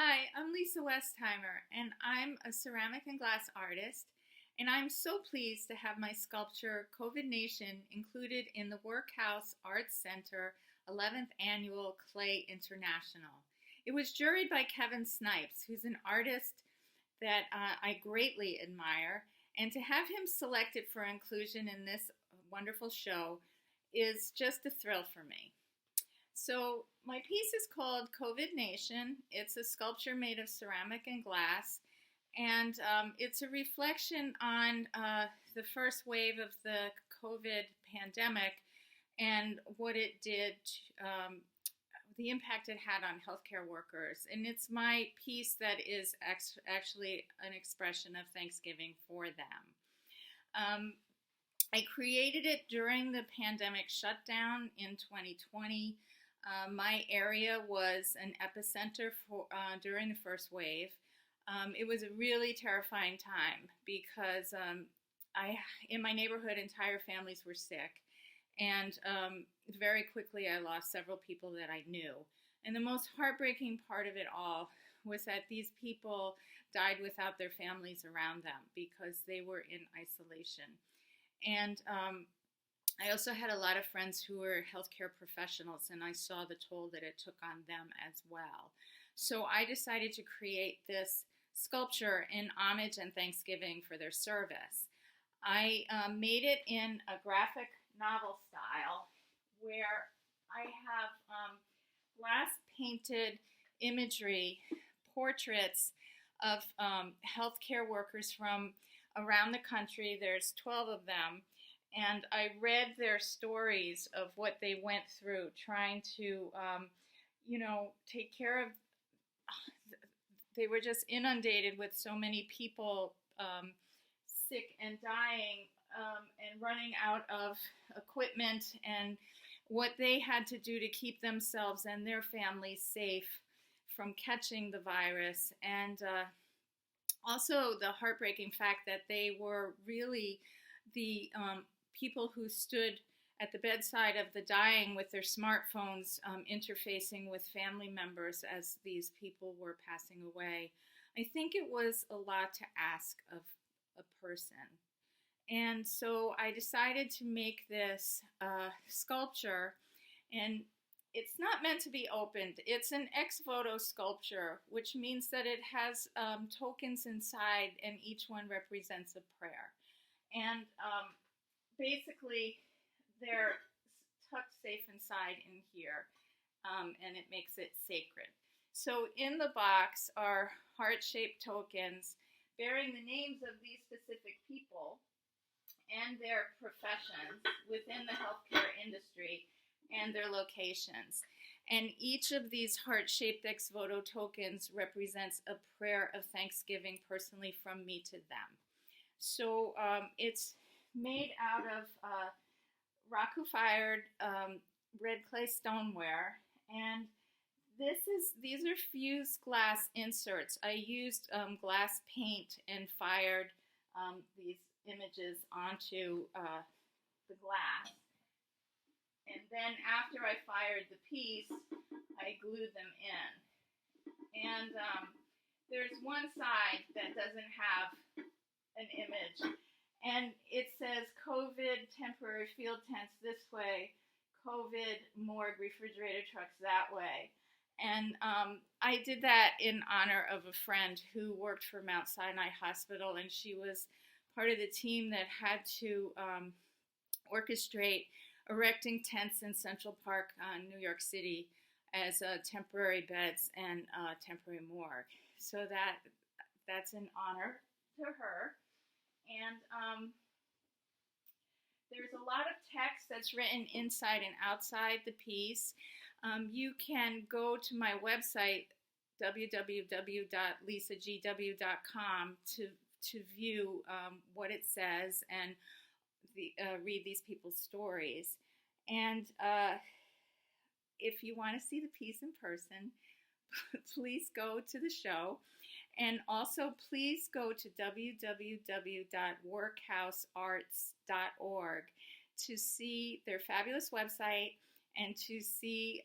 Hi, I'm Lisa Westheimer, and I'm a ceramic and glass artist, and I'm so pleased to have my sculpture, COVID Nation, included in the Workhouse Arts Center 11th Annual Clay International. It was juried by Kevin Snipes, who's an artist that I greatly admire, and to have him selected for inclusion in this wonderful show is just a thrill for me. So my piece is called COVID Nation. It's a sculpture made of ceramic and glass, and it's a reflection on the first wave of the COVID pandemic and what it did, the impact it had on healthcare workers. And it's my piece that is actually an expression of thanksgiving for them. I created it during the pandemic shutdown in 2020. My area was an epicenter during the first wave. It was a really terrifying time because in my neighborhood, entire families were sick. And very quickly, I lost several people that I knew. And the most heartbreaking part of it all was that these people died without their families around them because they were in isolation. And I also had a lot of friends who were healthcare professionals, and I saw the toll that it took on them as well. So I decided to create this sculpture in homage and thanksgiving for their service. I made it in a graphic novel style where I have glass painted imagery, portraits of healthcare workers from around the country. There's 12 of them. And I read their stories of what they went through trying to, take care of. They were just inundated with so many people sick and dying and running out of equipment, and what they had to do to keep themselves and their families safe from catching the virus. And also the heartbreaking fact that they were really the people who stood at the bedside of the dying with their smartphones, interfacing with family members as these people were passing away. I think it was a lot to ask of a person. And so I decided to make this sculpture, and it's not meant to be opened. It's an ex voto sculpture, which means that it has tokens inside, and each one represents a prayer. And basically, they're tucked safe inside in here, and it makes it sacred. So in the box are heart-shaped tokens bearing the names of these specific people and their professions within the healthcare industry and their locations. And each of these heart-shaped ex voto tokens represents a prayer of thanksgiving personally from me to them. So it's made out of Raku-fired red clay stoneware, and these are fused glass inserts. I used glass paint and fired these images onto the glass, and then after I fired the piece, I glued them in. And there's one side that doesn't have an image, and it says COVID temporary field tents this way, COVID morgue refrigerator trucks that way. And I did that in honor of a friend who worked for Mount Sinai Hospital, and she was part of the team that had to orchestrate erecting tents in Central Park, New York City, as temporary beds and temporary morgue. So that's an honor to her. And there's a lot of text that's written inside and outside the piece. You can go to my website, www.lisagw.com, to view what it says and read these people's stories. And if you want to see the piece in person, please go to the show. And also, please go to www.WorkhouseArts.org to see their fabulous website and to see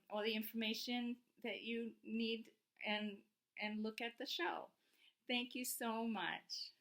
all the information that you need and and look at the show. Thank you so much.